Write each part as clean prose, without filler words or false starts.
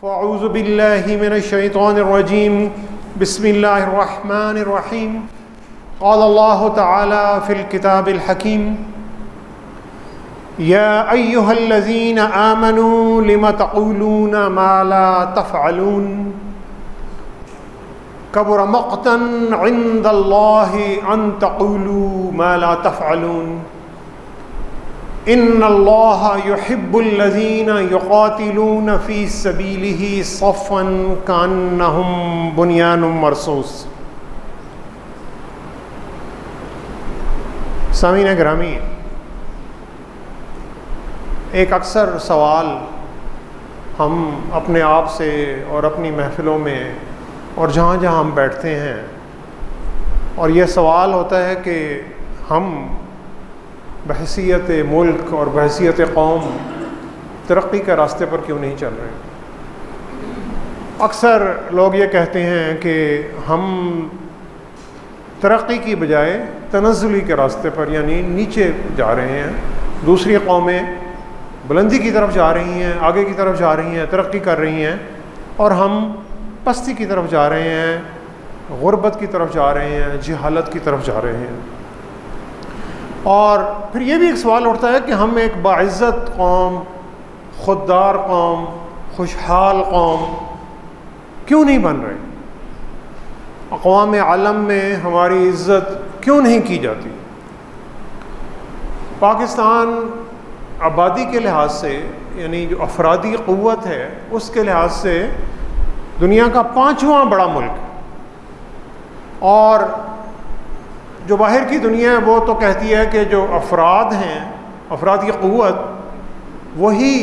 फ़अऊज़ु बिल्लाहि मिनश्शैतानिर्रजीम बिस्मिल्लाहिर्रहमानिर्रहीम क़ालल्लाहु तआला फ़िल किताबिल हकीम या अय्युहल्लज़ीना आमनू लिम तक़ूलूना मा ला तफ़अलून कबुर मक़तन इंदल्लाहि अन तक़ूलू मा ला तफ़अलून इन्नल्लाहा युहिब्बुल्लज़ीना युक़ातिलूना फ़ी सबीलिही सफ़्फ़न कअन्नहुम बुनियानुम मरसूस। सामीन ग्रामी, एक अक्सर सवाल हम अपने आप से और अपनी महफ़िलों में और जहाँ जहाँ हम बैठते हैं, और यह सवाल होता है कि हम बहैसियत मुल्क और बहैसियत कौम तरक्की के रास्ते पर क्यों नहीं चल रहे। अक्सर लोग ये कहते हैं कि हम तरक्की की बजाय तनज़्ज़ुली के रास्ते पर यानी नीचे जा रहे हैं, दूसरी कौमें बुलंदी की तरफ जा रही हैं, आगे की तरफ जा रही हैं, तरक्की कर रही हैं, और हम पस्ती की तरफ जा रहे हैं, गुर्बत की तरफ जा रहे हैं, जहालत की तरफ जा रहे हैं। और फिर ये भी एक सवाल उठता है कि हम एक बाइज़्ज़त कौम, खुददार कौम, खुशहाल कौम क्यों नहीं बन रहे। अक़वाम आलम में हमारी इज़्ज़त क्यों नहीं की जाती। पाकिस्तान आबादी के लिहाज से यानी जो अफरादी क़ुव्वत है उसके लिहाज से दुनिया का 5वां बड़ा मुल्क, और जो बाहर की दुनिया है वो तो कहती है कि जो अफराद हैं, अफरादी क़ुव्वत, वही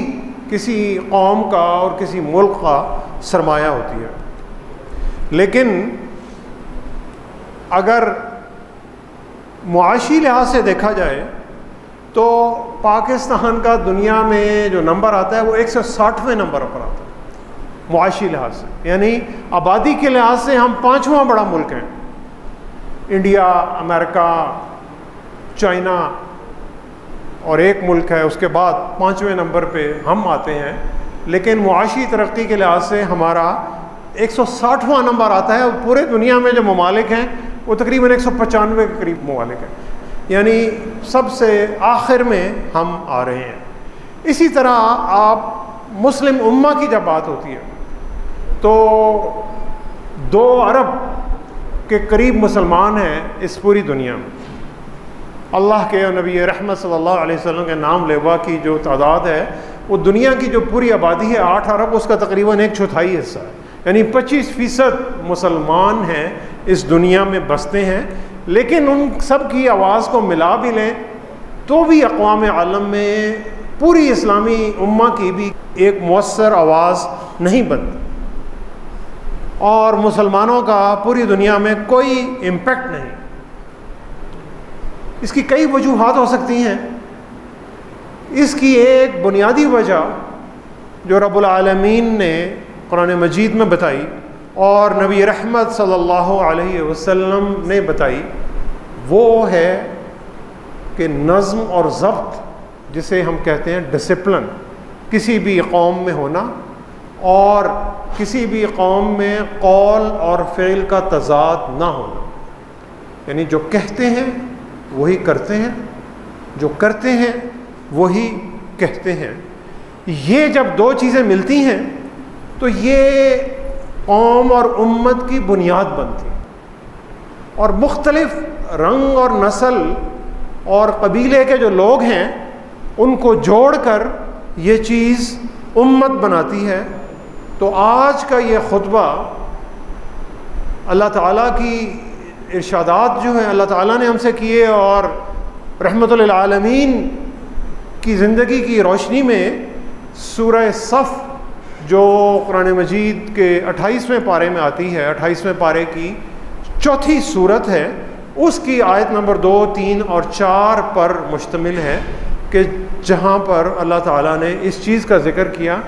किसी कौम का और किसी मुल्क का सरमाया होती है। लेकिन अगर मुआशी लिहाज से देखा जाए तो पाकिस्तान का दुनिया में जो नंबर आता है वो 160वें नंबर पर आता है मुआशी लिहाज से, यानी आबादी के लिहाज से हम 5वां बड़ा मुल्क हैं। इंडिया, अमेरिका, चाइना और एक मुल्क है, उसके बाद 5वें नंबर पे हम आते हैं। लेकिन मुआशी तरक्की के लिहाज से हमारा 160वां नंबर आता है। पूरे दुनिया में जो ममालिक हैं वो तकरीबन 195 के करीब ममालिक हैं, यानी सबसे आखिर में हम आ रहे हैं। इसी तरह आप मुस्लिम उम्मा की जब बात होती है तो 2 अरब के करीब मुसलमान हैं इस पूरी दुनिया में। अल्लाह के नबी रहमत सल्लल्लाहु अलैहि वसल्लम के नाम लेवा की जो तादाद है वो दुनिया की जो पूरी आबादी है 8 अरब, उसका तकरीबन 1/4 हिस्सा है, यानी 25% मुसलमान हैं इस दुनिया में बसते हैं। लेकिन उन सब की आवाज़ को मिला भी लें तो भी अक़वाम आलम में पूरी इस्लामी उम्मा की भी एक मुअस्सर आवाज़ नहीं बनती, और मुसलमानों का पूरी दुनिया में कोई इम्पैक्ट नहीं। इसकी कई वजूहात हो सकती हैं। इसकी एक बुनियादी वजह जो रब्बुल आलमीन ने कुरान मजीद में बताई और नबी रहमत सल्लल्लाहु अलैहि वसल्लम ने बताई, वो है कि नज़्म और ज़ब्त, जिसे हम कहते हैं डिसिप्लिन, किसी भी कौम में होना, और किसी भी कौम में कौल और फ़ेल का तज़ाद ना होना, यानी जो कहते हैं वही करते हैं, जो करते हैं वही कहते हैं। ये जब 2 चीज़ें मिलती हैं तो ये कौम और उम्मत की बुनियाद बनती है, और मुख्तलिफ रंग और नस्ल और कबीले के जो लोग हैं उनको जोड़कर ये चीज़ उम्मत बनाती है। तो आज का ये खुतबा अल्लाह ताला की इरशादात जो है अल्लाह ताला ने हमसे किए, और रहमतुल लिल आलमीन की ज़िंदगी की रोशनी में सूरह सफ़ जो कुरान मजीद के 28वें पारे में आती है, 28वें पारे की 4थी सूरत है, उसकी आयत नंबर 2, 3 और 4 पर मुश्तमिल है कि जहाँ पर अल्लाह ताला ने इस चीज़ का ज़िक्र किया।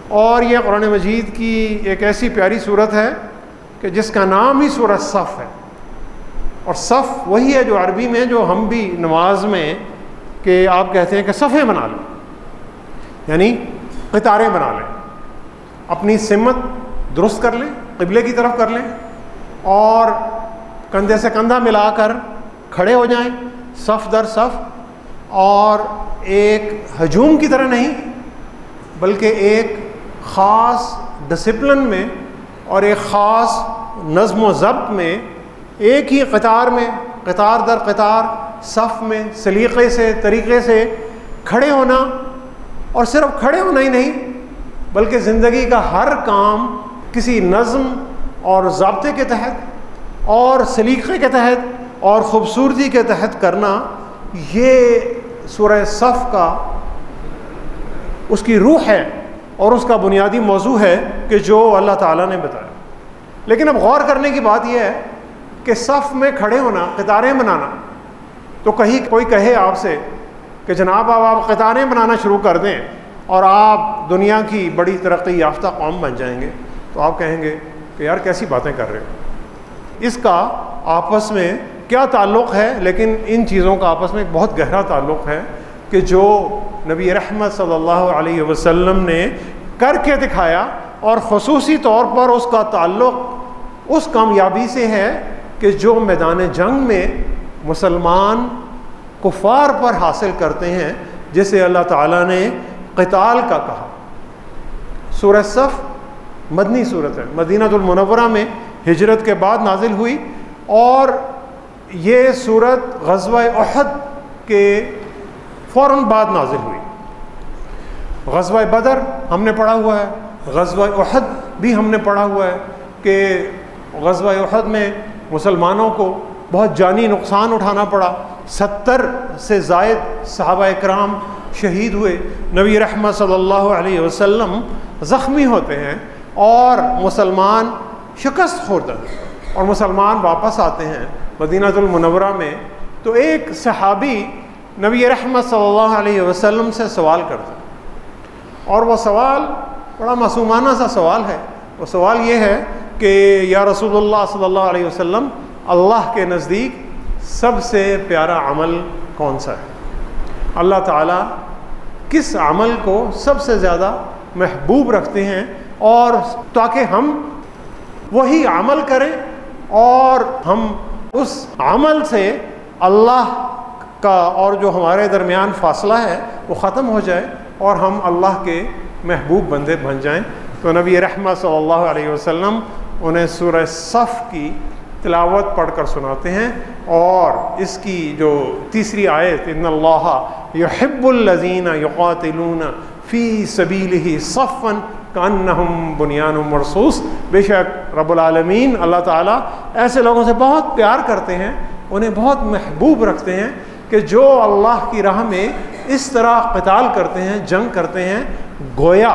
और यह कुरान मजीद की एक ऐसी प्यारी सूरत है कि जिसका नाम ही सूरह सफ़ है, और सफ़ वही है जो अरबी में जो हम भी नमाज में कि आप कहते हैं कि सफ़े बना लो, यानी कतारें बना लें। अपनी सिमत दुरुस्त कर लें, क़िबले की तरफ कर लें और कंधे से कंधा मिलाकर खड़े हो जाएं, सफ़ दर सफ़, और एक हजूम की तरह नहीं बल्कि एक ख़ास डिसिप्लिन में और एक ख़ास नज़्म व ज़ब्त में, एक ही क़तार में, क़तार दर क़तार सफ़ में सलीक़े से, तरीक़े से खड़े होना, और सिर्फ खड़े होना ही नहीं बल्कि ज़िंदगी का हर काम किसी नज़्म और ज़ाब्ते के तहत और सलीक़े के तहत और ख़ूबसूरती के तहत करना, ये सूरह सफ़ का उसकी रूह है और उसका बुनियादी मौजू है कि जो अल्लाह ताला ने बताया। लेकिन अब गौर करने की बात यह है कि सफ़ में खड़े होना, क़तारें बनाना, तो कहीं कोई कहे आपसे कि जनाब अब आप क़तारें बनाना शुरू कर दें और आप दुनिया की बड़ी तरक्की याफ्ता कौम बन जाएंगे, तो आप कहेंगे कि यार कैसी बातें कर रहे हो, इसका आपस में क्या ताल्लुक़ है। लेकिन इन चीज़ों का आपस में एक बहुत गहरा ताल्लुक़ है कि जो नबी रहमत सल्लल्लाहु अलैहि वसल्लम ने करके दिखाया, और ख़ुसूसी तौर पर उसका ताल्लुक़ उस कामयाबी से है कि जो मैदान जंग में मुसलमान कुफ़ार पर हासिल करते हैं, जिसे अल्लाह ताला ने क़िताल का कहा। सूरह सफ़ मदनी सूरत है, मदीनतुल मुनव्वरा में हिजरत के बाद नाजिल हुई, और ये सूरत ग़ज़वा उहद के फ़ौरन बाद नाजिल हुई। ग़ज़वा बदर हमने पढ़ा हुआ है, ग़ज़वा उहद भी हमने पढ़ा हुआ है कि ग़ज़वा उहद में मुसलमानों को बहुत जानी नुकसान उठाना पड़ा, 70 से ज़ायद सहाबा इकराम शहीद हुए, नबी रहमत सल्लल्लाहु अलैहि वसल्लम ज़ख्मी होते हैं और मुसलमान शिकस्त खोरते हैं और मुसलमान वापस आते हैं मदीनतुल मुनव्वरा में। तो एक सहाबी नबी रहमत सल्लल्लाहु अलैहि वसल्लम से सवाल करते हैं, और वो सवाल बड़ा मासूमाना सा सवाल है। वो सवाल ये है कि या रसूलुल्लाह सल्लल्लाहु अलैहि वसल्लम, अल्लाह के नज़दीक सबसे प्यारा अमल कौन सा है? अल्लाह ताला किस अमल को सबसे ज़्यादा महबूब रखते हैं, और ताकि हम वही अमल करें और हम उस अमल से अल्लाह का और जो हमारे दरमियान फ़ासला है वो ख़त्म हो जाए और हम अल्लाह के महबूब बंदे बन जाएं। तो नबी रहमत सल्लल्लाहु अलैहि वसल्लम उन्हें सूरह सफ़ की तिलावत पढ़कर सुनाते हैं, और इसकी जो तीसरी आयत, इन्नल्लाह युहिब्बुल लज़ीना युक़ातिलूना फ़ी सबीलिही सफ़्फ़न कअन्नहुम बुनियानुम मरसूस, बेशक रब्बुल आलमीन अल्लाह ताला ऐसे लोगों से बहुत प्यार करते हैं, उन्हें बहुत महबूब रखते हैं कि जो अल्लाह की राह में इस तरह क़िताल करते हैं, जंग करते हैं, गोया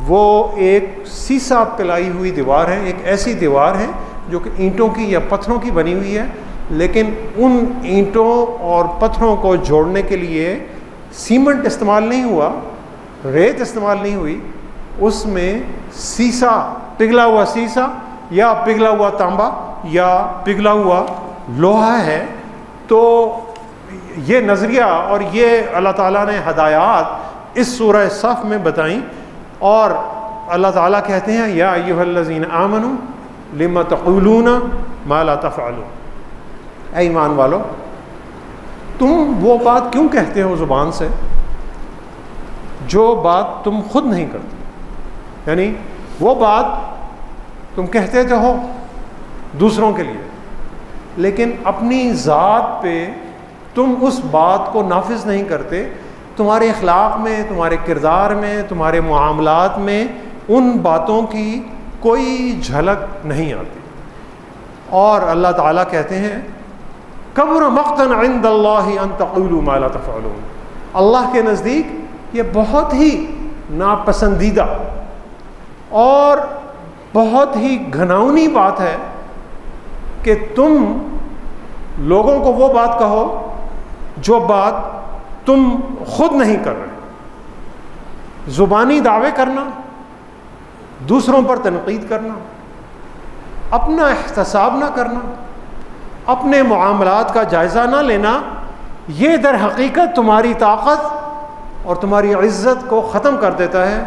वो एक सीसा पिलाई हुई दीवार है, एक ऐसी दीवार है जो कि ईंटों की या पत्थरों की बनी हुई है, लेकिन उन ईंटों और पत्थरों को जोड़ने के लिए सीमेंट इस्तेमाल नहीं हुआ, रेत इस्तेमाल नहीं हुई, उसमें सीसा, पिघला हुआ सीसा या पिघला हुआ तांबा या पिघला हुआ लोहा है। तो ये नज़रिया और ये अल्लाह ताला ने हदायत इस सूरह सफ़ में बताई, और अल्लाह ताला कहते हैं या अय्युहल्लज़ीना आमनू लिमा तक़ूलूना मा ला तफ़अलून, ऐ ईमान वालो तुम वो बात क्यों कहते हो ज़ुबान से जो बात तुम खुद नहीं करते, यानी वो बात तुम कहते तो हो दूसरों के लिए, लेकिन अपनी ज़ात पे तुम उस बात को नाफिज नहीं करते। तुम्हारे अखलाक में, तुम्हारे किरदार में, तुम्हारे मुआमलात में उन बातों की कोई झलक नहीं आती। और अल्लाह ताला कहते हैं कब्र मक़तन इंदल्लाहि अन तक़ूलू मा ला तफ़अलून, अल्लाह के नज़दीक ये बहुत ही नापसंदीदा और बहुत ही घिनौनी बात है कि तुम लोगों को वो बात कहो जो बात तुम खुद नहीं कर रहे। ज़ुबानी दावे करना, दूसरों पर तनकीद करना, अपना एहतसाब ना करना, अपने मुआमलात का जायज़ा ना लेना, ये दर हकीकत तुम्हारी ताकत और तुम्हारी इज़्ज़त को ख़त्म कर देता है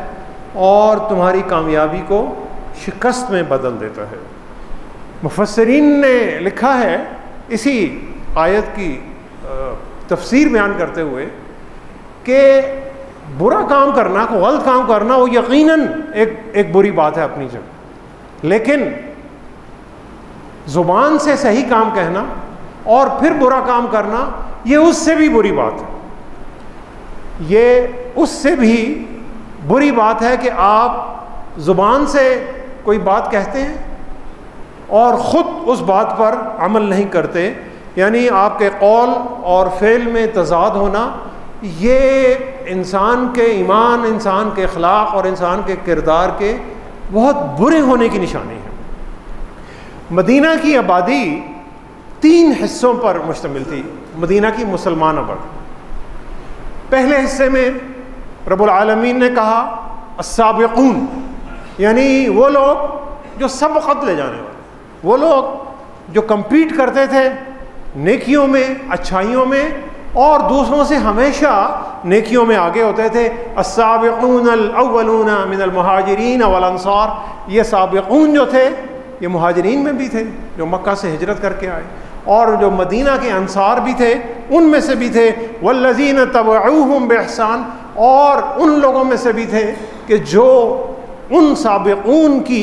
और तुम्हारी कामयाबी को शिकस्त में बदल देता है। मुफस्सिरीन ने लिखा है इसी आयत की तफसीर बयान करते हुए कि बुरा काम करना, को गलत काम करना, वो यकीनन एक बुरी बात है अपनी जगह, लेकिन ज़ुबान से सही काम कहना और फिर बुरा काम करना, ये उससे भी बुरी बात है। ये उससे भी बुरी बात है कि आप ज़ुबान से कोई बात कहते हैं और ख़ुद उस बात पर अमल नहीं करते, यानी आपके कौल और फ़ेल में तज़ाद होना, ये इंसान के ईमान, इंसान के अखलाक और इंसान के किरदार के बहुत बुरे होने की निशानी है। मदीना की आबादी 3 हिस्सों पर मुश्तमिल थी। मदीना की मुसलमान आबादी, पहले हिस्से में रब्बुल आलमीन ने कहा अस्साबिकून, यानी वो लोग जो सबक़त ले जाने वाले, वो लोग जो कम्पीट करते थे नेकियों में, अच्छाइयों में, और दूसरों से हमेशा नेकियों में आगे होते थे। अस्साबिकून अल-अव्वलून मिनल मुहाजिरीन वल अंसार, ये साबिकून जो थे ये मुहाजिरीन में भी थे जो मक्का से हिजरत करके आए, और जो मदीना के अंसार भी थे उनमें से भी थे। वल्लज़ीन तबअूहुम बिइहसान, और उन लोगों में से भी थे कि जो उन साबिकून की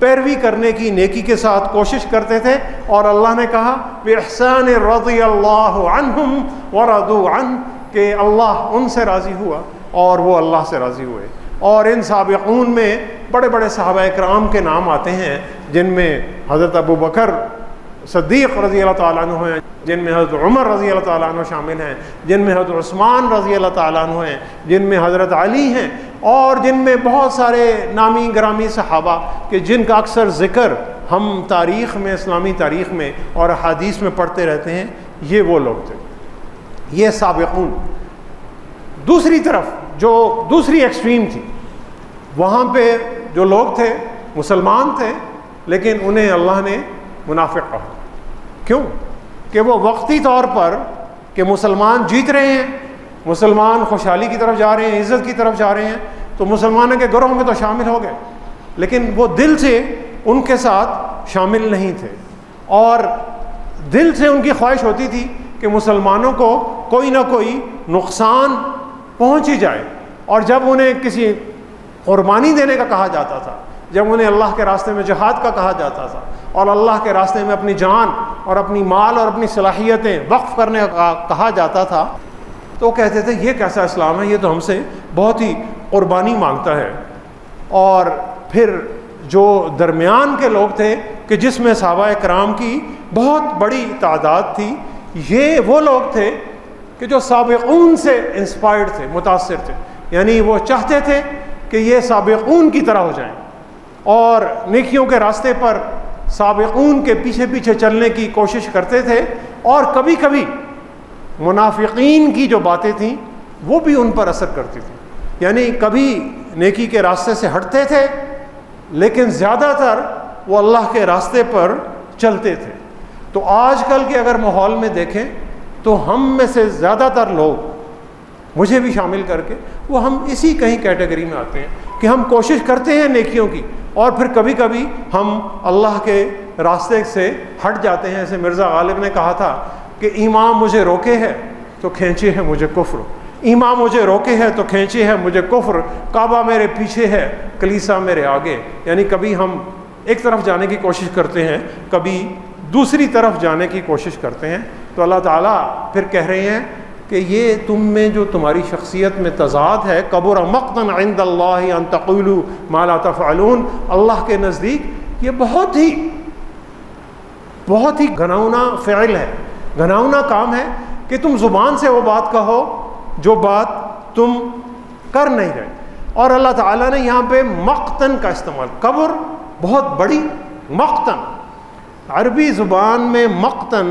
पैरवी करने की नेकी के साथ कोशिश करते थे। और अल्लाह ने कहा बिइहसान रज़ियल्लाहु अन्हुम व रदू अन, कि अल्लाह उनसे राज़ी हुआ और वो अल्लाह से राज़ी हुए। और इन साबिकून में बड़े बड़े सहाबा इकराम के नाम आते हैं, जिनमें हज़रत अबू बकर सिद्दीक़ रज़ी अल्लाह ताला अन्हु हैं, जिनमें हज़रत उमर रज़ी अल्लाह ताला अन्हु शामिल हैं, जिनमें हज़रत उस्मान रज़ी अल्लाह ताला अन्हु हैं, जिनमें हज़रत अली हैं, और जिनमें बहुत सारे नामी ग्रामी सहाबा के जिनका अक्सर ज़िक्र हम तारीख़ में, इस्लामी तारीख़ में और हदीस में पढ़ते रहते हैं। ये वो लोग थे, ये साबिकून। दूसरी तरफ जो दूसरी एक्सट्रीम थी, वहाँ पे जो लोग थे मुसलमान थे, लेकिन उन्हें अल्लाह ने मुनाफिक कहा। क्यों? कि वो वक्ती तौर पर कि मुसलमान जीत रहे हैं, मुसलमान खुशहाली की तरफ जा रहे हैं, इज़्ज़त की तरफ जा रहे हैं, तो मुसलमानों के गिरोह में तो शामिल हो गए, लेकिन वो दिल से उनके साथ शामिल नहीं थे, और दिल से उनकी ख्वाहिश होती थी कि मुसलमानों को कोई ना कोई नुकसान पहुँच ही जाए। और जब उन्हें किसी कुर्बानी देने का कहा जाता था, जब उन्हें अल्लाह के रास्ते में जिहाद का कहा जाता था और अल्लाह के रास्ते में अपनी जान और अपनी माल और अपनी सलाहियतें वक्फ करने का कहा जाता था, तो कहते थे ये कैसा इस्लाम है, ये तो हमसे बहुत ही कुर्बानी मांगता है। और फिर जो दरमियान के लोग थे कि जिसमें सहाबा कराम की बहुत बड़ी तादाद थी, ये वो लोग थे कि जो साबिकून से इंस्पायर्ड थे, मुतासिर थे, यानी वो चाहते थे कि ये साबिकून की तरह हो जाएं और नेकियों के रास्ते पर साबिकून के पीछे पीछे चलने की कोशिश करते थे। और कभी कभी मुनाफिकीन की जो बातें थीं वो भी उन पर असर करती थी, यानी कभी नेकी के रास्ते से हटते थे, लेकिन ज़्यादातर वो अल्लाह के रास्ते पर चलते थे। तो आजकल के अगर माहौल में देखें तो हम में से ज़्यादातर लोग, मुझे भी शामिल करके, वो हम इसी कहीं कैटेगरी में आते हैं कि हम कोशिश करते हैं नेकियों की, और फिर कभी कभी हम अल्लाह के रास्ते से हट जाते हैं। जैसे मिर्ज़ा गालिब ने कहा था कि इमाम मुझे रोके है तो खींचे है मुझे कुफ्र, इमाम मुझे रोके है तो खींचे है मुझे कुफ्र, काबा मेरे पीछे है कलीसा मेरे आगे। यानी कभी हम एक तरफ जाने की कोशिश करते हैं, कभी दूसरी तरफ जाने की कोशिश करते हैं। तो अल्लाह ताला फिर कह रहे हैं कि ये तुम में जो तुम्हारी शख्सियत में तज़ाद है, कबुर मक़तन इंदल्लाहि अन तक़ूलू मा ला तफ़अलून, अल्लाह के नज़दीक ये बहुत ही घिनौना फ़िल है, घिनौना काम है कि तुम ज़ुबान से वो बात कहो जो बात तुम कर नहीं रहे। और अल्लाह ताला ने यहाँ पे मक़तन का इस्तेमाल, कब्र बहुत बड़ी, मक़तन अरबी ज़ुबान में मक़तन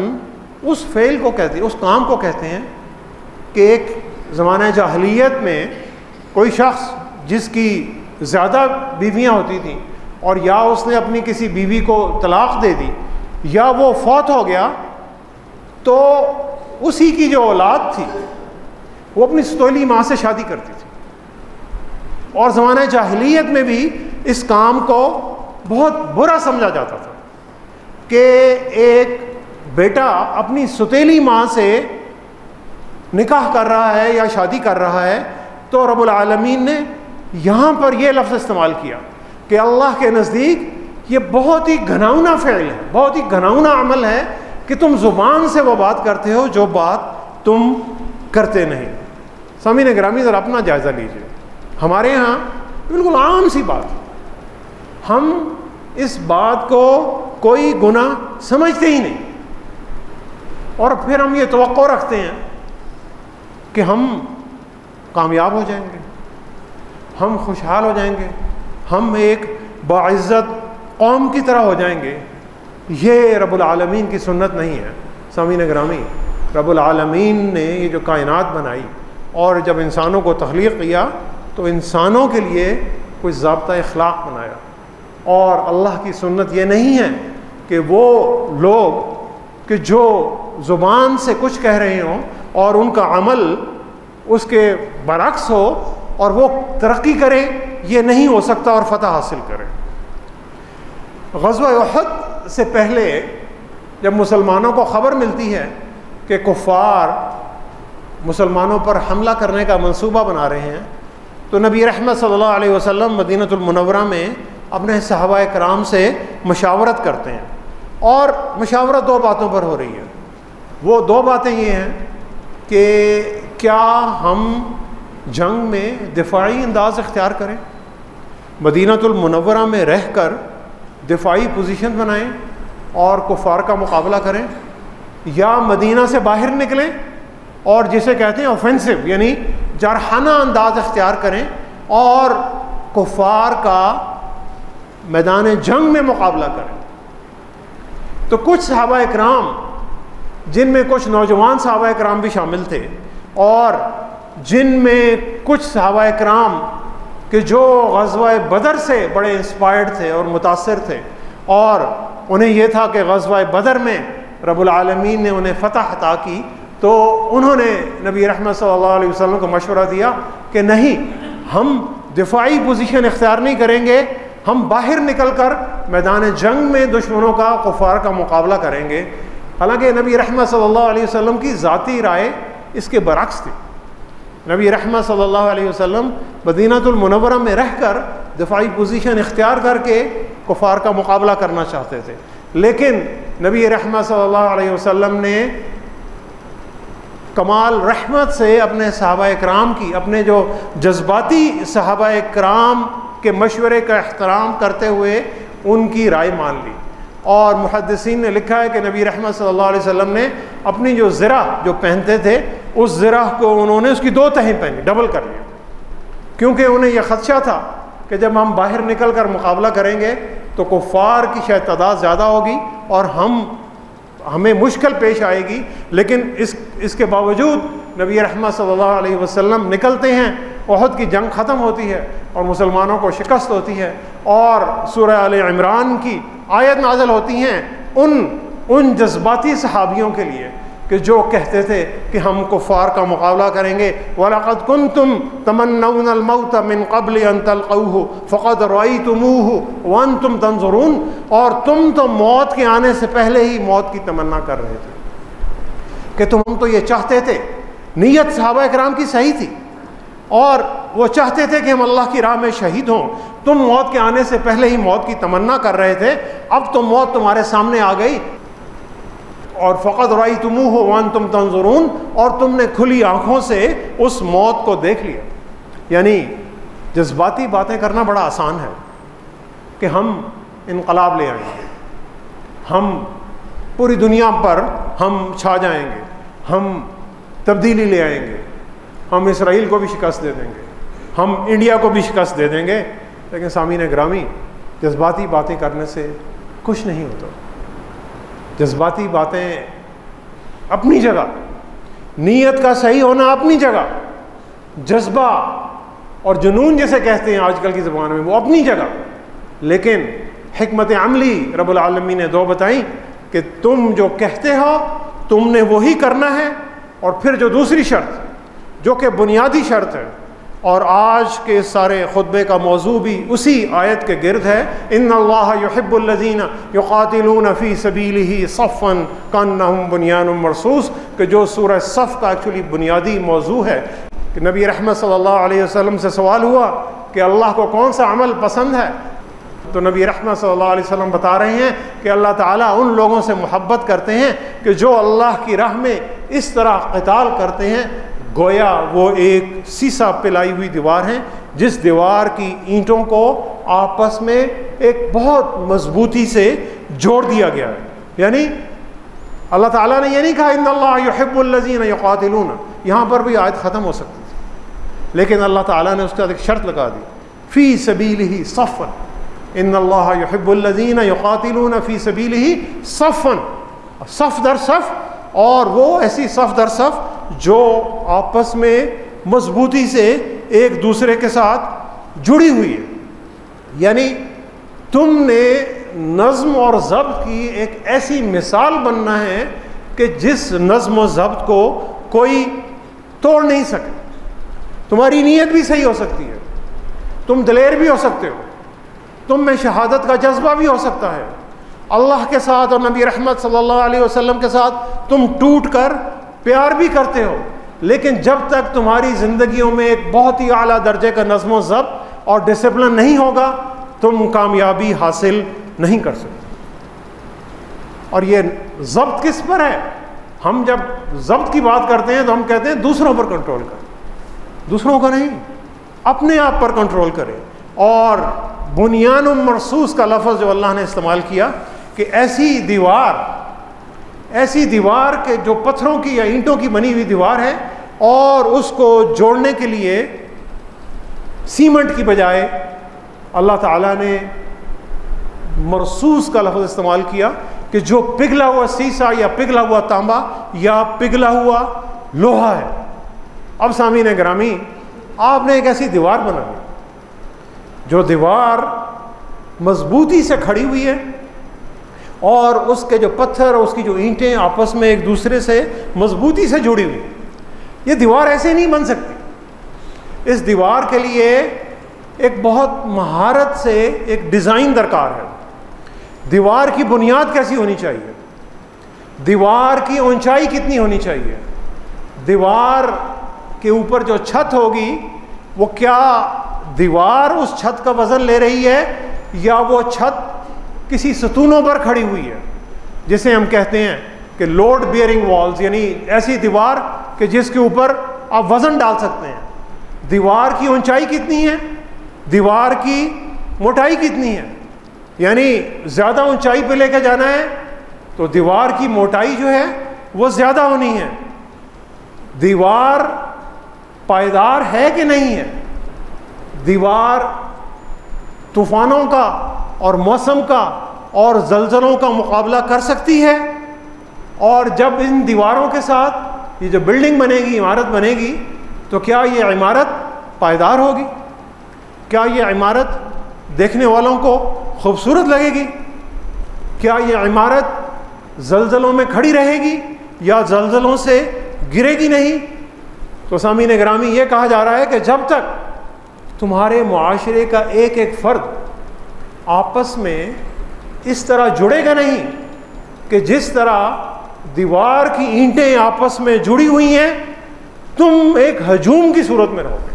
उस फ़ेल को कहते हैं, उस काम को कहते हैं कि एक ज़माने जाहिलियत में कोई शख्स जिसकी ज़्यादा बीवियाँ होती थीं और या उसने अपनी किसी बीवी को तलाक़ दे दी या वो फौत हो गया, तो उसी की जो औलाद थी वो अपनी सतोली माँ से शादी करती थी। और ज़माने जाहिलियत में भी इस काम को बहुत बुरा समझा जाता था कि एक बेटा अपनी सुतेली माँ से निकाह कर रहा है या शादी कर रहा है, तो रब्बुल आलमीन ने यहाँ पर यह लफ्ज़ इस्तेमाल किया कि अल्लाह के नज़दीक ये बहुत ही घनाउना फ़ेल है, बहुत ही घनाउना अमल है कि तुम ज़ुबान से वो बात करते हो जो बात तुम करते नहीं। सामीन गिरामी ज़रा अपना जायज़ा लीजिए, हमारे यहाँ बिल्कुल आम सी बात, हम इस बात को कोई गुनाह समझते ही नहीं और फिर हम ये तवक्को रखते हैं कि हम कामयाब हो जाएंगे, हम खुशहाल हो जाएंगे, हम एक बाइज़्ज़त कौम की तरह हो जाएंगे। ये रब्बुल आलमीन की सुन्नत नहीं है। सामीन गिरामी, रब्बुल आलमीन ने ये जो कायनात बनाई और जब इंसानों को तख्लीक़ किया तो इंसानों के लिए कोई ज़ाब्ता अखलाक बनाया, और अल्लाह की सुन्नत ये नहीं है कि वो लोग कि जो ज़ुबान से कुछ कह रहे हों और उनका अमल उसके बरअक्स हो और वो तरक्की करें, ये नहीं हो सकता और फतह हासिल करें। ग़ज़वा उहद से पहले जब मुसलमानों को ख़बर मिलती है कि कुफ़ार मुसलमानों पर हमला करने का मंसूबा बना रहे हैं, तो नबी रहमत सल्लल्लाहु अलैहि वसल्लम मदीनतुल मुनव्वरा में अपने सहाबा कराम से मशावरत करते हैं, और मशावरत दो बातों पर हो रही है। वो दो बातें ये हैं कि क्या हम जंग में दिफाई अंदाज इख्तियार करें, मदीनतुल मुनव्वरा में रहकर दिफाई पोजीशन बनाएं और कुफ़ार का मुकाबला करें, या मदीना से बाहर निकलें और जिसे कहते हैं ऑफेंसिव यानी जरहाना अंदाज इख्तियार करें और कुफ़ार का मैदान जंग में मुकाबला करें। तो कुछ सहाबा इकराम, जिनमें कुछ नौजवान सहाबा इकराम भी शामिल थे और जिनमें कुछ सहाबा इकराम कि जो ग़ज़वा बदर से बड़े इंस्पायर्ड थे और मुतासिर थे, और उन्हें यह था कि ग़ज़वा बदर में रब्बुल आलमीन ने उन्हें फ़तह अता की, तो उन्होंने नबी रहमत सल्लल्लाहु अलैहि वसल्लम को मशवरा दिया कि नहीं, हम दिफाई पोजीशन इख्तियार नहीं करेंगे, हम बाहर निकल कर मैदान जंग में दुश्मनों का, कुफ़ार का मुकाबला करेंगे। हालांकि नबी रहमत सल्लल्लाहु अलैहि वसल्लम की ज़ाती राय इसके बरअक्स थी। नबी रहमत सल्लल्लाहु अलैहि वसल्लम मदीनतुल मुनव्वरा में रहकर दिफाई पोजीशन इख्तियार करके कुफ़ार का मुकाबला करना चाहते थे, लेकिन नबी रहमत सल्लल्लाहु अलैहि वसल्लम ने कमाल रहमत से अपने सहाबा इकराम की, अपने जो जज्बाती सहाबा इकराम के मशवरे का एहतराम करते हुए उनकी राय मान ली। और मुहद्दिसीन ने लिखा है कि नबी रहमत सल्लल्लाहु अलैहि वसल्लम ने अपनी जो ज़रा जो पहनते थे, उस ज़रा को उन्होंने उसकी दो तहें पहनी, डबल कर लिया, क्योंकि उन्हें यह ख़दशा था कि जब हम बाहर निकल कर मुकाबला करेंगे तो कुफ़ार की शायद तादाद ज़्यादा होगी और हमें मुश्किल पेश आएगी। लेकिन इसके बावजूद नबी रहमत सल्लल्लाहु अलैहि वसल्लम निकलते हैं, उहद की जंग ख़त्म होती है और मुसलमानों को शिकस्त होती है, और सूरह आल इमरान की आयत नाज़िल होती हैं उन जज्बाती सहाबियों के लिए कि जो कहते थे कि हम कुफ़ार का मुकाबला करेंगे। वलक़द कुन्तुम तमन्नौनल मौत मिन क़ब्ल अन तल्क़ऊहु फ़क़द रअयतुमूहु व अंतुम तंज़ुरून, और तुम तो मौत के आने से पहले ही मौत की तमन्ना कर रहे थे कि तुम तो ये चाहते थे। नीयत सहाबा इकराम की सही थी और वो चाहते थे कि हम अल्लाह की राह में शहीद हों। तुम मौत के आने से पहले ही मौत की तमन्ना कर रहे थे, अब तो मौत तुम्हारे सामने आ गई और फ़क़द रअयतुमूहु व अंतुम तंज़ुरून, और तुमने खुली आँखों से उस मौत को देख लिया। यानी जज्बाती बातें करना बड़ा आसान है कि हम इनकलाब ले आएंगे, हम पूरी दुनिया पर हम छा जाएंगे, हम तब्दीली ले आएंगे, हम इसराइल को भी शिकस्त दे देंगे, हम इंडिया को भी शिकस्त दे देंगे। लेकिन सामीन ग्रामी, जज्बाती बातें करने से कुछ नहीं होता। जज्बाती बातें अपनी जगह, नीयत का सही होना अपनी जगह, जज्बा और जुनून जिसे कहते हैं आजकल की ज़बान में, वो अपनी जगह, लेकिन हिकमत अमली रब्बुल आलमीन ने दो बताई कि तुम जो कहते हो तुमने वही करना है, और फिर जो दूसरी शर्त जो कि बुनियादी शर्त है और आज के सारे खुतबे का मौजू भी उसी आयत के गिर्द है, इन्नल्लाह युहिब्बुल्लज़ीना युक़ातिलूना फ़ी सबीलिही सफ़्फ़न कअन्नहुम बुनियानुम मरसूस, कि जो सूरह सफ़ का एक्चुअली बुनियादी मौजू है कि नबी रहमत सल्लल्लाहु अलैहि वसल्लम से सवाल हुआ कि अल्लाह को कौन सा अमल पसंद है, तो नबी रहमत सल्लल्लाहु अलैहि वसल्लम बता रहे हैं कि अल्लाह ताला उन लोगों से मोहब्बत करते हैं कि जो अल्लाह की राह में इस तरह क़िताल करते हैं गोया वो एक सीसा पिलाई हुई दीवार है, जिस दीवार की ईंटों को आपस में एक बहुत मजबूती से जोड़ दिया गया है। यानी अल्लाह ताला ने ये नहीं कहा इन्नल्लाह युहिब्बुल्लज़ीना युक़ातिलूना, यहाँ पर भी आयत ख़त्म हो सकती थी, लेकिन अल्लाह ताला ने उसका एक शर्त लगा दी, फ़ी सबीलिही सफ़्फ़न, इन्नल्लाह युहिब्बुल्लज़ीना युक़ातिलूना फ़ी सबीलिही सफ़्फ़न, सफ़ दर सफ़, और वो ऐसी सफ़ दर सफ़ जो आपस में मजबूती से एक दूसरे के साथ जुड़ी हुई है। यानी तुमने नज़्म और ज़ब्त की एक ऐसी मिसाल बनना है कि जिस नज़्म और ज़ब्त को कोई तोड़ नहीं सके। तुम्हारी नीयत भी सही हो सकती है, तुम दिलेर भी हो सकते हो, तुम में शहादत का जज्बा भी हो सकता है, अल्लाह के साथ और नबी रहमत सल्लल्लाहु अलैहि वसल्लम के साथ तुम टूट कर प्यार भी करते हो, लेकिन जब तक तुम्हारी ज़िंदगियों में एक बहुत ही आला दर्जे का नज़्म व ज़ब्त और डिसिप्लिन नहीं होगा, तुम कामयाबी हासिल नहीं कर सकते। और ये ज़ब्त किस पर है? हम जब ज़ब्त की बात करते हैं तो हम कहते हैं दूसरों पर कंट्रोल करें, दूसरों का नहीं, अपने आप पर कंट्रोल करें। और बुनियानुम मरसूस का लफ्ज़ जो अल्लाह ने इस्तेमाल किया कि ऐसी दीवार के जो पत्थरों की या ईंटों की बनी हुई दीवार है, और उसको जोड़ने के लिए सीमेंट की बजाय अल्लाह ताला ने मरसूस का लफ्ज़ इस्तेमाल किया कि जो पिघला हुआ सीसा या पिघला हुआ तांबा या पिघला हुआ लोहा है। अब सामीन गिरामी, आपने एक ऐसी दीवार बनाई जो दीवार मजबूती से खड़ी हुई है और उसके जो पत्थर और उसकी जो ईंटें आपस में एक दूसरे से मजबूती से जुड़ी हुई। ये दीवार ऐसे नहीं बन सकती। इस दीवार के लिए एक बहुत महारत से एक डिज़ाइन दरकार है। दीवार की बुनियाद कैसी होनी चाहिए, दीवार की ऊंचाई कितनी होनी चाहिए, दीवार के ऊपर जो छत होगी वो क्या दीवार उस छत का वज़न ले रही है या वो छत किसी सतूनों पर खड़ी हुई है, जिसे हम कहते हैं कि लोड बियरिंग वॉल्स, यानी ऐसी दीवार कि जिसके ऊपर आप वज़न डाल सकते हैं। दीवार की ऊंचाई कितनी है, दीवार की मोटाई कितनी है, यानी ज़्यादा ऊंचाई पे लेकर जाना है तो दीवार की मोटाई जो है वो ज़्यादा होनी है। दीवार पायदार है कि नहीं है, दीवार तूफ़ानों का और मौसम का और ज़लज़लों का मुकाबला कर सकती है। और जब इन दीवारों के साथ ये जो बिल्डिंग बनेगी, इमारत बनेगी, तो क्या ये इमारत पायदार होगी, क्या ये इमारत देखने वालों को खूबसूरत लगेगी, क्या ये इमारत ज़लज़लों में खड़ी रहेगी या ज़लज़लों से गिरेगी नहीं। तो सामीन गिरामी, ये कहा जा रहा है कि जब तक तुम्हारे मुआशरे का एक एक फ़र्द आपस में इस तरह जुड़ेगा नहीं कि जिस तरह दीवार की ईंटें आपस में जुड़ी हुई हैं, तुम एक हजूम की सूरत में रहोगे।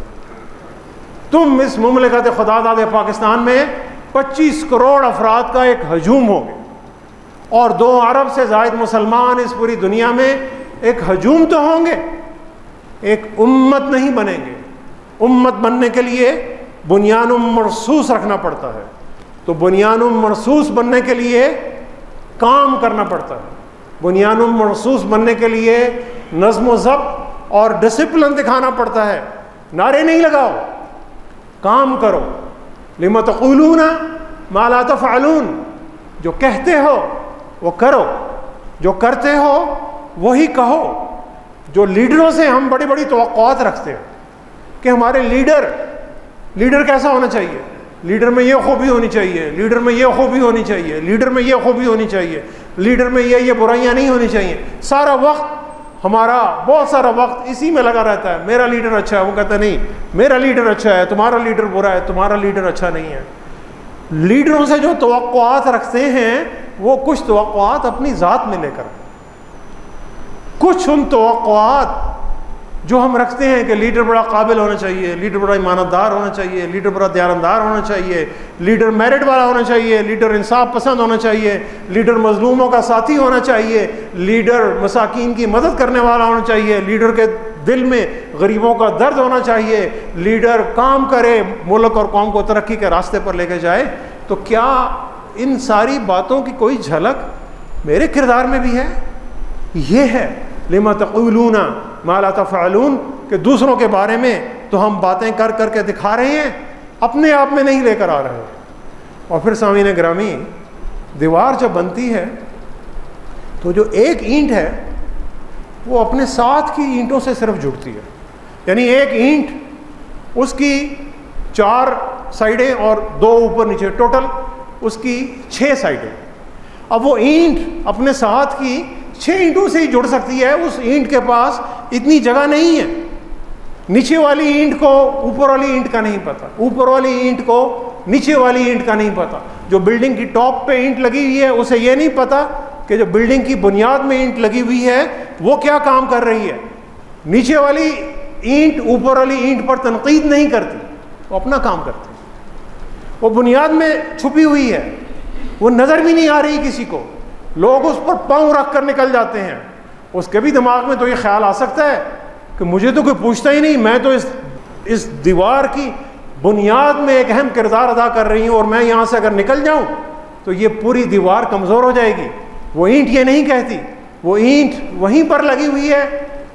तुम इस मुमलिकत खुदादाद पाकिस्तान में 25 करोड़ अफराद का एक हजूम होगे और 2 अरब से ज़ायद मुसलमान इस पूरी दुनिया में एक हजूम तो होंगे, एक उम्मत नहीं बनेंगे। उम्मत बनने के लिए बुनियानुम मरसूस रखना पड़ता है। तो बुनियानुम मरसूस बनने के लिए काम करना पड़ता है। बुनियानुम मरसूस बनने के लिए नज़्म व ज़ब्त और डिसिप्लिन दिखाना पड़ता है। नारे नहीं लगाओ, काम करो। लिमा तक़ूलूना मा ला तफ़अलून, जो कहते हो वो करो, जो करते हो वही कहो। जो लीडरों से हम बड़ी बड़ी तवक्कुआत रखते हैं कि हमारे लीडर कैसा होना चाहिए, लीडर में ये खूबी होनी चाहिए, लीडर में ये खूबी होनी चाहिए, लीडर में ये खूबी होनी चाहिए, लीडर में ये बुराइयां नहीं होनी चाहिए। सारा वक्त हमारा बहुत सारा वक्त इसी में लगा रहता है, मेरा लीडर अच्छा है, वो कहता नहीं मेरा लीडर अच्छा है, तुम्हारा लीडर बुरा है, तुम्हारा लीडर अच्छा नहीं है। लीडरों से जो तवक्कुआत रखते हैं वो कुछ तवक्कुआत अपनी ज़ात में लेकर, कुछ उन तवक्कुआत जो हम रखते हैं कि लीडर बड़ा काबिल होना चाहिए, लीडर बड़ा ईमानदार होना चाहिए, लीडर बड़ा दयानतदार होना चाहिए, लीडर मेरिट वाला होना चाहिए, लीडर इंसाफ पसंद होना चाहिए, लीडर मजलूमों का साथी होना चाहिए, लीडर मसाकीन की मदद करने वाला होना चाहिए, लीडर के दिल में गरीबों का दर्द होना चाहिए, लीडर काम करे, मुल्क और कौम को तरक्की के रास्ते पर लेके जाए। तो क्या इन सारी बातों की कोई झलक मेरे किरदार में भी है? ये है लिमा तक़ूलूना मा ला तफ़अलून, कि दूसरों के बारे में तो हम बातें कर करके दिखा रहे हैं, अपने आप में नहीं लेकर आ रहे हैं। और फिर सामीन ग्रामी, दीवार जब बनती है तो जो एक ईंट है वो अपने साथ की ईंटों से सिर्फ जुड़ती है, यानी एक ईंट उसकी 4 साइडें और 2 ऊपर नीचे, टोटल उसकी 6 साइडें। अब वो ईंट अपने साथ की 6 ईंटों से ही जुड़ सकती है, उस ईंट के पास इतनी जगह नहीं है। नीचे वाली ईंट को ऊपर वाली ईंट का नहीं पता, ऊपर वाली ईंट को नीचे वाली ईंट का नहीं पता, जो बिल्डिंग की टॉप पे ईंट लगी हुई है उसे ये नहीं पता कि जो बिल्डिंग की बुनियाद में ईंट लगी हुई है वो क्या काम कर रही है। नीचे वाली ईंट ऊपर वाली ईंट पर तनकीद नहीं करती, वो अपना काम करती, वो बुनियाद में छुपी हुई है, वो नज़र भी नहीं आ रही किसी को, लोग उस पर पाँव रख कर निकल जाते हैं। उसके भी दिमाग में तो ये ख्याल आ सकता है कि मुझे तो कोई पूछता ही नहीं, मैं तो इस दीवार की बुनियाद में एक अहम किरदार अदा कर रही हूँ और मैं यहाँ से अगर निकल जाऊँ तो ये पूरी दीवार कमज़ोर हो जाएगी। वो ईंट ये नहीं कहती, वो ईंट वहीं पर लगी हुई है,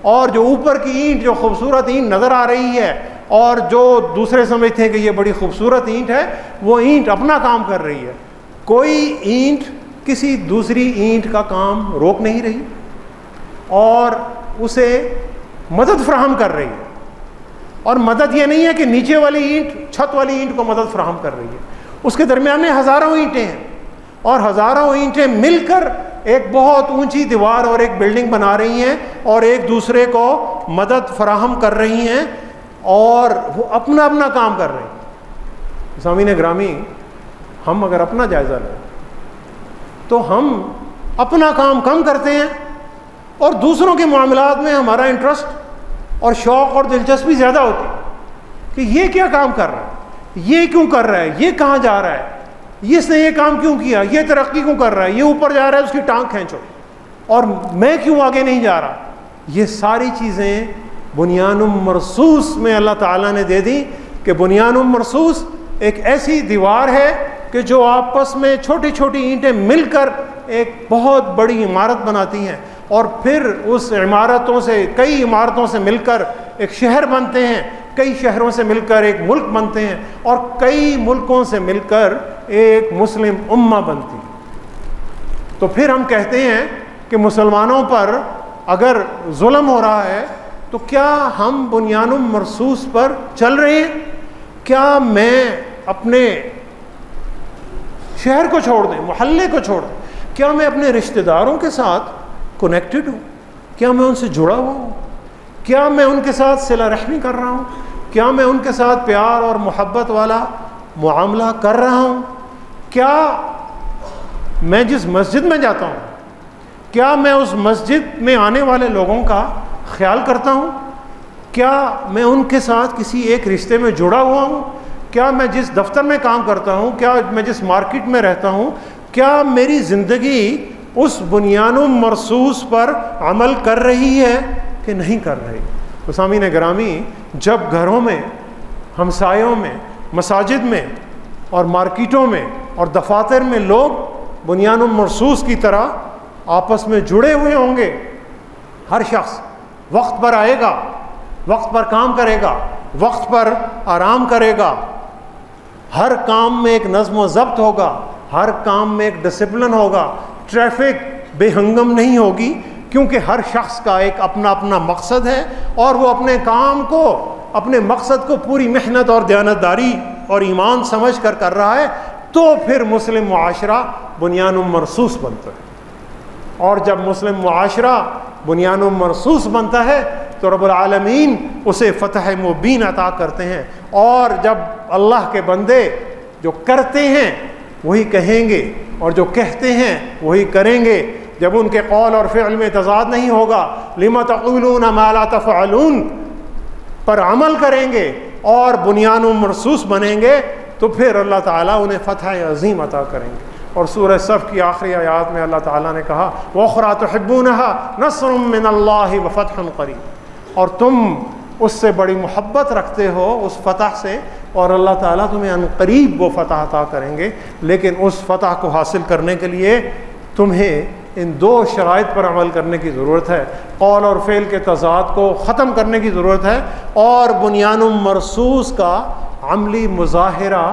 और जो ऊपर की ईंट, जो खूबसूरत ईंट नज़र आ रही है और जो दूसरे समझते हैं कि ये बड़ी खूबसूरत ईंट है, वो ईंट अपना काम कर रही है। कोई ईंट किसी दूसरी ईंट का काम रोक नहीं रही और उसे मदद फराहम कर रही है। और मदद ये नहीं है कि नीचे वाली ईंट छत वाली ईंट को मदद फराहम कर रही है, उसके दरमियान में हज़ारों ईंटें हैं और हज़ारों ईंटें मिलकर एक बहुत ऊंची दीवार और एक बिल्डिंग बना रही हैं और एक दूसरे को मदद फराहम कर रही हैं और वो अपना अपना काम कर रहे हैं। सामीन ग्रामी, हम अगर अपना जायज़ा लें तो हम अपना काम कम करते हैं और दूसरों के मामलात में हमारा इंटरेस्ट और शौक़ और दिलचस्पी ज़्यादा होती है कि ये क्या काम कर रहा है, ये क्यों कर रहा है, ये कहाँ जा रहा है, इसने ये काम क्यों किया, ये तरक्की क्यों कर रहा है, ये ऊपर जा रहा है उसकी टांग खींचो, और मैं क्यों आगे नहीं जा रहा। ये सारी चीज़ें बुनियानुम मरसूस में अल्लाह ताला ने दे दी कि बुनियानुम मरसूस एक ऐसी दीवार है कि जो आपस में छोटी छोटी ईंटें मिलकर एक बहुत बड़ी इमारत बनाती हैं और फिर उस इमारतों से, कई इमारतों से मिलकर एक शहर बनते हैं, कई शहरों से मिलकर एक मुल्क बनते हैं और कई मुल्कों से मिलकर एक मुस्लिम उम्मा बनती है। तो फिर हम कहते हैं कि मुसलमानों पर अगर जुल्म हो रहा है तो क्या हम बुनियानुम मरसूस पर चल रहे हैं? क्या मैं अपने शहर को छोड़ दें, मोहल्ले को छोड़ दें? क्या मैं अपने रिश्तेदारों के साथ कनेक्टेड हूँ? क्या मैं उनसे जुड़ा हुआ हूँ? क्या मैं उनके साथ सिला रहमी कर रहा हूँ? क्या मैं उनके साथ प्यार और मोहब्बत वाला मुआमला कर रहा हूँ? क्या मैं जिस मस्जिद में जाता हूँ, क्या मैं उस मस्जिद में आने वाले लोगों का ख्याल करता हूँ? क्या मैं उनके साथ किसी एक रिश्ते में जुड़ा हुआ हूँ? क्या मैं जिस दफ्तर में काम करता हूँ, क्या मैं जिस मार्केट में रहता हूँ, क्या मेरी ज़िंदगी उस बुनियानुम मरसूस पर अमल कर रही है कि नहीं कर रही? तो सामीन गिरामी, जब घरों में, हमसायों में, मसाजिद में और मार्केटों में और दफातर में लोग बुनियानुम मरसूस की तरह आपस में जुड़े हुए होंगे, हर शख्स वक्त पर आएगा, वक्त पर काम करेगा, वक्त पर आराम करेगा, हर काम में एक नज़्म व ज़ब्त होगा, हर काम में एक डिसिप्लिन होगा, ट्रैफिक बेहंगम नहीं होगी, क्योंकि हर शख्स का एक अपना अपना मकसद है और वो अपने काम को, अपने मकसद को पूरी मेहनत और दयानतदारी और ईमान समझ कर रहा है। तो फिर मुस्लिम मुआशरा बुनियानुम मरसूस बनता है। और जब मुस्लिम मुआशरा बुनियान मरसूस बनता है तो रब्बुल आलमीन उसे फ़तह मुबीन अता करते हैं। और जब अल्लाह के बंदे जो करते हैं वही कहेंगे और जो कहते हैं वही करेंगे, जब उनके कौल और फ़िल में तज़ाद नहीं होगा, लिमा तक़ूलून मा ला तफ़अलून पर अमल करेंगे और बुनियान मरसूस बनेंगे, तो फिर अल्लाह ताला उन्हें फ़तह अज़ीम अता करेंगे। और सूरह सफ़ की आखिरी आयत में अल्लाह ताला ने कहा वउख़रा तुहिब्बूनहा नस्रुम मिनल्लाहि व फ़त्हुन क़रीब, और तुम उससे बड़ी मोहब्बत रखते हो उस फ़तह से, और अल्लाह ताला तुम्हें अनक़रीब वो फ़तह अता करेंगे। लेकिन उस फ़तह को हासिल करने के लिए तुम्हें इन दो शराइत पर अमल करने की ज़रूरत है। कौल और फ़ेल के तज़ाद को ख़त्म करने की ज़रूरत है और बुनियान मरसूस का अमली मुज़ाहिरा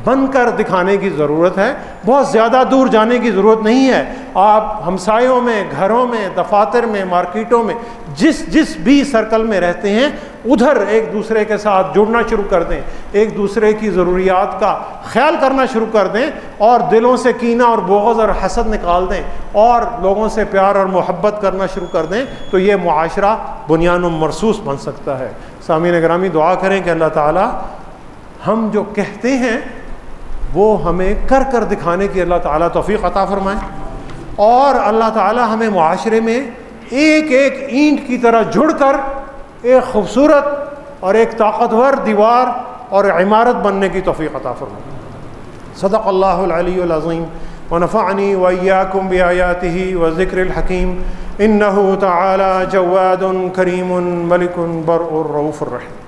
बनकर दिखाने की ज़रूरत है। बहुत ज़्यादा दूर जाने की ज़रूरत नहीं है। आप हमसायों में, घरों में, दफातर में, मार्केटों में, जिस भी सर्कल में रहते हैं उधर एक दूसरे के साथ जुड़ना शुरू कर दें, एक दूसरे की ज़रूरियात का ख्याल करना शुरू कर दें और दिलों से कीना और बुग़्ज़ और हसद निकाल दें और लोगों से प्यार और मोहब्बत करना शुरू कर दें, तो ये मुआशरा बुनियान मरसूस बन सकता है। सामीन गिरामी, दुआ करें कि अल्लाह ताला हम जो कहते हैं वो हमें कर कर दिखाने की अल्लाह ताला तौफीक अता फरमाए, और अल्लाह ताला हमें मुआशरे में एक एक ईंट की तरह जुड़कर एक खूबसूरत और एक ताकतवर दीवार और इमारत बनने की तौफीक अता फरमाए। सदक़ल्लाहुल अलीयुल अज़ीम व नफ़अनी व इय्याकुम बिआयातिही व ज़िक्रिल हकीम। इन्नहु तआला जव्वादुन करीमुन मलिकुन बर्रुर रऊफ़ुर रहीम।